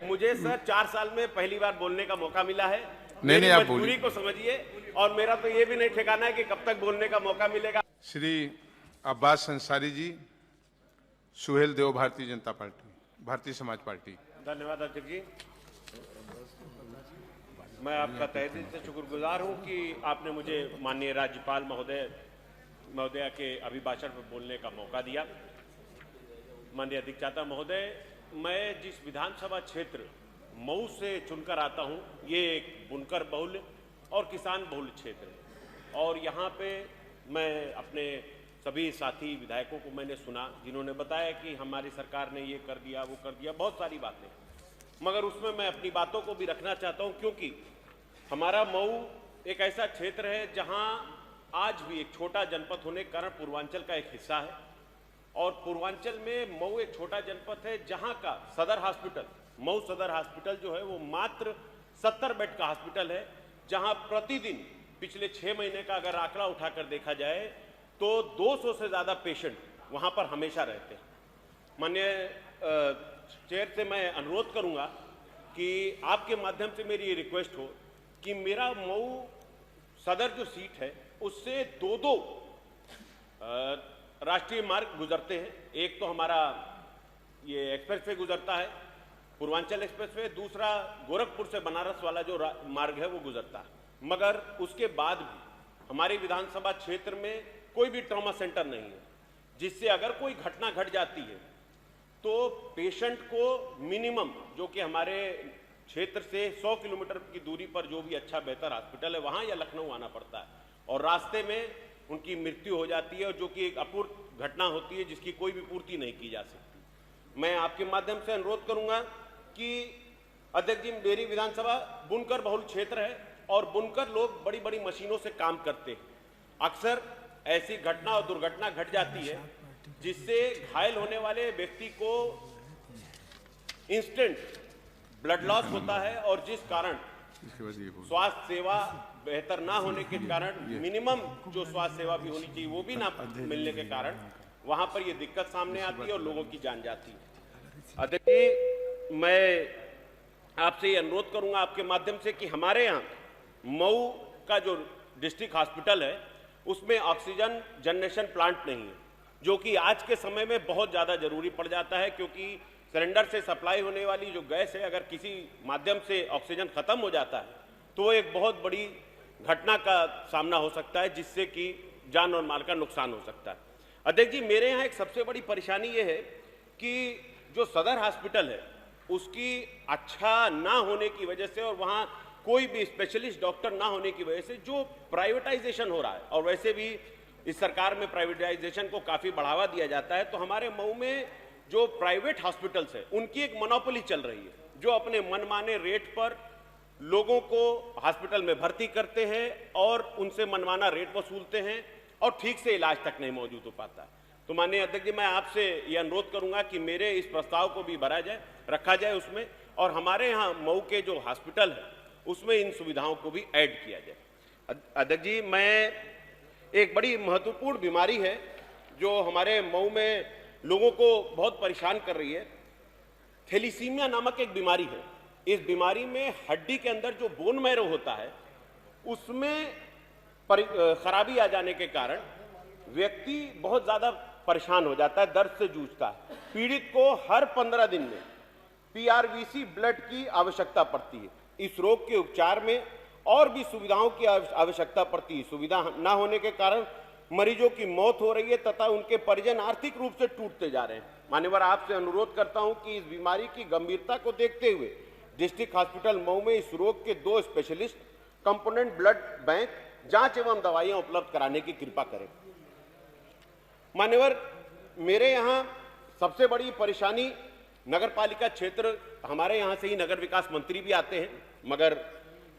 मुझे सर 4 साल में पहली बार बोलने का मौका मिला है। नहीं, आप मजबूरी को समझिए और मेरा तो ये भी नहीं ठिकाना है कि कब तक बोलने का मौका मिलेगा। Shri Abbas Ansari ji, Suhel Dev, Bharatiya Janata party, Bharatiya Samaj party. धन्यवाद अध्यक्ष जी। मैं आपका तहे दिल से शुक्रगुजार हूं कि आपने मुझे माननीय राज्यपाल महोदया के अभिभाषण पर बोलने का मौका दिया। माननीय अधिष्ठाता महोदय, मैं जिस विधानसभा क्षेत्र मऊ से चुनकर आता हूं, ये एक बुनकर बहुल और किसान बहुल क्षेत्र है और यहाँ पे मैं अपने सभी साथी विधायकों को मैंने सुना जिन्होंने बताया कि हमारी सरकार ने ये कर दिया, वो कर दिया, बहुत सारी बातें, मगर उसमें मैं अपनी बातों को भी रखना चाहता हूं क्योंकि हमारा मऊ एक ऐसा क्षेत्र है जहां आज भी एक छोटा जनपद होने के कारण पूर्वांचल का एक हिस्सा है और पूर्वांचल में मऊ एक छोटा जनपद है जहां का सदर हॉस्पिटल, मऊ सदर हॉस्पिटल जो है वो मात्र 70 बेड का हॉस्पिटल है, जहां प्रतिदिन पिछले 6 महीने का अगर आंकड़ा उठाकर देखा जाए तो 200 से ज़्यादा पेशेंट वहां पर हमेशा रहते हैं। माननीय चेयर से मैं अनुरोध करूंगा कि आपके माध्यम से मेरी ये रिक्वेस्ट हो कि मेरा मऊ सदर जो सीट है उससे दो राष्ट्रीय मार्ग गुजरते हैं। एक तो हमारा ये एक्सप्रेसवे गुजरता है, पूर्वांचल एक्सप्रेसवे, दूसरा गोरखपुर से बनारस वाला जो मार्ग है वो गुजरता है, मगर उसके बाद भी हमारी विधानसभा क्षेत्र में कोई भी ट्रॉमा सेंटर नहीं है, जिससे अगर कोई घटना घट जाती है तो पेशेंट को मिनिमम, जो कि हमारे क्षेत्र से 100 किलोमीटर की दूरी पर जो भी अच्छा बेहतर हॉस्पिटल है वहां या लखनऊ आना पड़ता है और रास्ते में उनकी मृत्यु हो जाती है और जो कि एक अपूर्व घटना होती है जिसकी कोई भी पूर्ति नहीं की जा सकती। मैं आपके माध्यम से अनुरोध करूंगा कि अध्यक्ष जी, मेरी विधानसभा बुनकर बहुल क्षेत्र है और बुनकर लोग बड़ी बड़ी मशीनों से काम करते हैं। अक्सर ऐसी घटना और दुर्घटना घट जाती है जिससे घायल होने वाले व्यक्ति को इंस्टेंट ब्लड लॉस होता है और जिस कारण स्वास्थ्य सेवा बेहतर ना होने के कारण मिनिमम जो स्वास्थ्य सेवा भी होनी चाहिए वो भी ना मिलने के कारण वहां पर ये दिक्कत सामने आती है और लोगों की जान जाती है। अध्यक्ष जी, मैं आपसे ये अनुरोध करूंगा आपके माध्यम से कि हमारे यहाँ मऊ का जो डिस्ट्रिक्ट हॉस्पिटल है उसमें ऑक्सीजन जनरेशन प्लांट नहीं है, जो कि आज के समय में बहुत ज़्यादा जरूरी पड़ जाता है क्योंकि सिलेंडर से सप्लाई होने वाली जो गैस है अगर किसी माध्यम से ऑक्सीजन खत्म हो जाता है तो एक बहुत बड़ी घटना का सामना हो सकता है जिससे कि जान और माल का नुकसान हो सकता है। अध्यक्ष जी, मेरे यहाँ एक सबसे बड़ी परेशानी ये है कि जो सदर हॉस्पिटल है उसकी अच्छा ना होने की वजह से और वहाँ कोई भी स्पेशलिस्ट डॉक्टर ना होने की वजह से जो प्राइवेटाइजेशन हो रहा है और वैसे भी इस सरकार में प्राइवेटाइजेशन को काफ़ी बढ़ावा दिया जाता है, तो हमारे मऊ में जो प्राइवेट हॉस्पिटल्स है उनकी एक मोनोपोली चल रही है जो अपने मनमाने रेट पर लोगों को हॉस्पिटल में भर्ती करते हैं और उनसे मनमाना रेट वसूलते हैं और ठीक से इलाज तक नहीं मौजूद हो पाता है। तो माननीय अध्यक्ष जी, मैं आपसे ये अनुरोध करूंगा कि मेरे इस प्रस्ताव को भी भरा जाए, रखा जाए उसमें, और हमारे यहाँ मऊ के जो हॉस्पिटल है उसमें इन सुविधाओं को भी ऐड किया जाए। अध्यक्ष जी, मैं एक बड़ी महत्वपूर्ण बीमारी है जो हमारे मऊ में लोगों को बहुत परेशान कर रही है, थैलीसीमिया नामक एक बीमारी है। इस बीमारी में हड्डी के अंदर जो बोन मैरो होता है उसमें खराबी आ जाने के कारण व्यक्ति बहुत ज़्यादा परेशान हो जाता है, दर्द से जूझता है। पीड़ित को हर 15 दिन में PRVC ब्लड की आवश्यकता पड़ती है। इस रोग के उपचार में और भी सुविधाओं की आवश्यकता पड़ती है। सुविधा ना होने के कारण मरीजों की मौत हो रही है तथा उनके परिजन आर्थिक रूप से टूटते जा रहे हैं। मान्यवर, आपसे अनुरोध करता हूं कि इस बीमारी की गंभीरता को देखते हुए डिस्ट्रिक्ट हॉस्पिटल मऊ में इस रोग के 2 स्पेशलिस्ट कंपोनेंट ब्लड बैंक जांच एवं दवाइयां उपलब्ध कराने की कृपा करें। मान्यवर, मेरे यहाँ सबसे बड़ी परेशानी नगर पालिका क्षेत्र, हमारे यहाँ से ही नगर विकास मंत्री भी आते हैं, मगर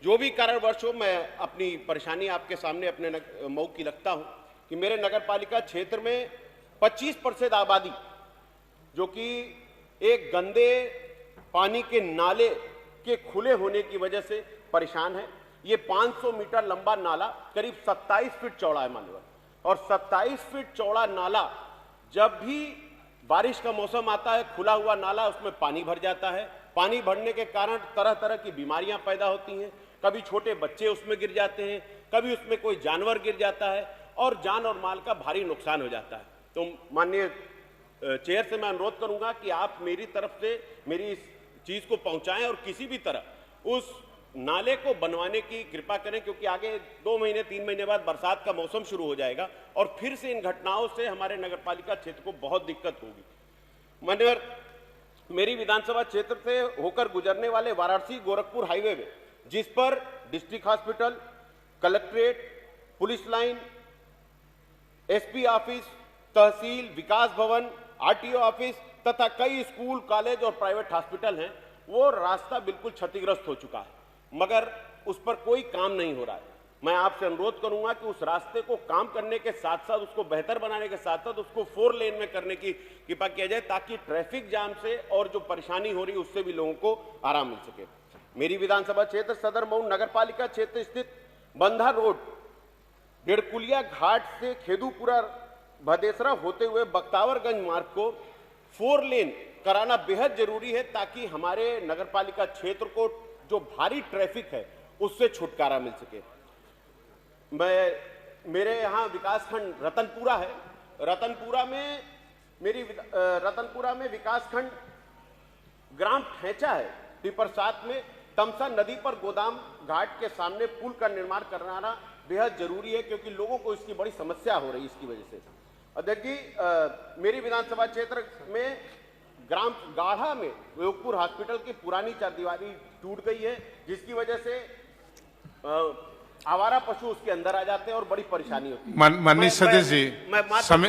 जो भी कारणवश हो मैं अपनी परेशानी आपके सामने अपने मऊ की रखता हूँ कि मेरे नगर पालिका क्षेत्र में 25% आबादी जो कि एक गंदे पानी के नाले के खुले होने की वजह से परेशान है। ये 500 मीटर लंबा नाला करीब 27 फीट चौड़ा है मानवर, और 27 फीट चौड़ा नाला जब भी बारिश का मौसम आता है, खुला हुआ नाला, उसमें पानी भर जाता है पानी बढ़ने के कारण तरह तरह की बीमारियां पैदा होती हैं, कभी छोटे बच्चे उसमें गिर जाते हैं, कभी उसमें कोई जानवर गिर जाता है और जान और माल का भारी नुकसान हो जाता है। तो माननीय चेयर से मैं अनुरोध करूंगा कि आप मेरी तरफ से मेरी इस चीज को पहुंचाएं और किसी भी तरह उस नाले को बनवाने की कृपा करें, क्योंकि आगे 2 महीने 3 महीने बाद बरसात का मौसम शुरू हो जाएगा और फिर से इन घटनाओं से हमारे नगरपालिका क्षेत्र को बहुत दिक्कत होगी। माननीय मेरी विधानसभा क्षेत्र से होकर गुजरने वाले वाराणसी गोरखपुर हाईवे में, जिस पर district hospital, collectorate, police line, SP office, तहसील, विकास भवन, आरटीओ ऑफिस तथा कई स्कूल, कॉलेज और प्राइवेट हॉस्पिटल हैं, वो रास्ता बिल्कुल क्षतिग्रस्त हो चुका है, मगर उस पर कोई काम नहीं हो रहा है। मैं आपसे अनुरोध करूंगा कि उस रास्ते को काम करने के साथ साथ, उसको बेहतर बनाने के साथ साथ उसको 4 लेन में करने की कृपा किया जाए, ताकि ट्रैफिक जाम से और जो परेशानी हो रही है उससे भी लोगों को आराम मिल सके। मेरी विधानसभा क्षेत्र सदर मऊ नगरपालिका क्षेत्र स्थित बंधा रोड, डेढ़कुलिया घाट से खेदूपुरा भदेसरा होते हुए बख्तावरगंज मार्ग को 4 लेन कराना बेहद जरूरी है, ताकि हमारे नगरपालिका क्षेत्र को जो भारी ट्रैफिक है उससे छुटकारा मिल सके। मेरे यहाँ विकासखंड रतनपुरा है, रतनपुरा में विकासखंड ग्राम ठेचा है, टिपर 7 में तमसा नदी पर गोदाम घाट के सामने पुल का निर्माण कराना बेहद जरूरी है, क्योंकि लोगों को इसकी बड़ी समस्या हो रही है इसकी वजह से। अध्यक्ष जी, मेरी विधानसभा क्षेत्र में ग्राम गाढ़ा में योगपुर हॉस्पिटल की पुरानी चारदीवारी टूट गई है, जिसकी वजह से आवारा पशु उसके अंदर आ जाते हैं और बड़ी परेशानी होती है। माननीय सदस्य जी,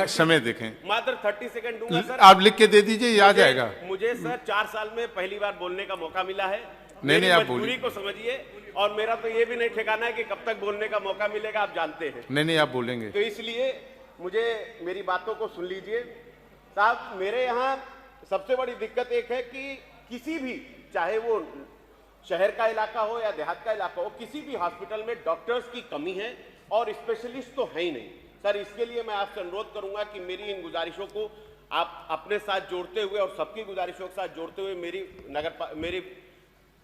समय देखें। मात्र 30 सेकंड दूंगा सर। आप लिख के दे दीजिए, ये आ जाएगा। मुझे सर 4 साल में पहली बार बोलने का मौका मिला है। नहीं, आप मजबूरी को समझिए, और मेरा तो ये भी नहीं ठिकाना है कि कब तक बोलने का मौका मिलेगा, आप जानते हैं। नहीं, आप बोलेंगे। तो इसलिए मुझे मेरी बातों को सुन लीजिए साहब। मेरे यहाँ सबसे बड़ी दिक्कत एक है कि किसी भी, चाहे वो शहर का इलाका हो या देहात का इलाका हो, किसी भी हॉस्पिटल में डॉक्टर्स की कमी है और स्पेशलिस्ट तो है ही नहीं सर। इसके लिए मैं आपसे अनुरोध करूंगा कि मेरी इन गुजारिशों को आप अपने साथ जोड़ते हुए और सबकी गुजारिशों के साथ जोड़ते हुए मेरी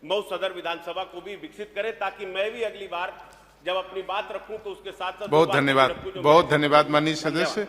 मऊ सदर विधानसभा को भी विकसित करें, ताकि मैं भी अगली बार जब अपनी बात रखूं तो उसके साथ साथ बहुत धन्यवाद माननीय सदस्य।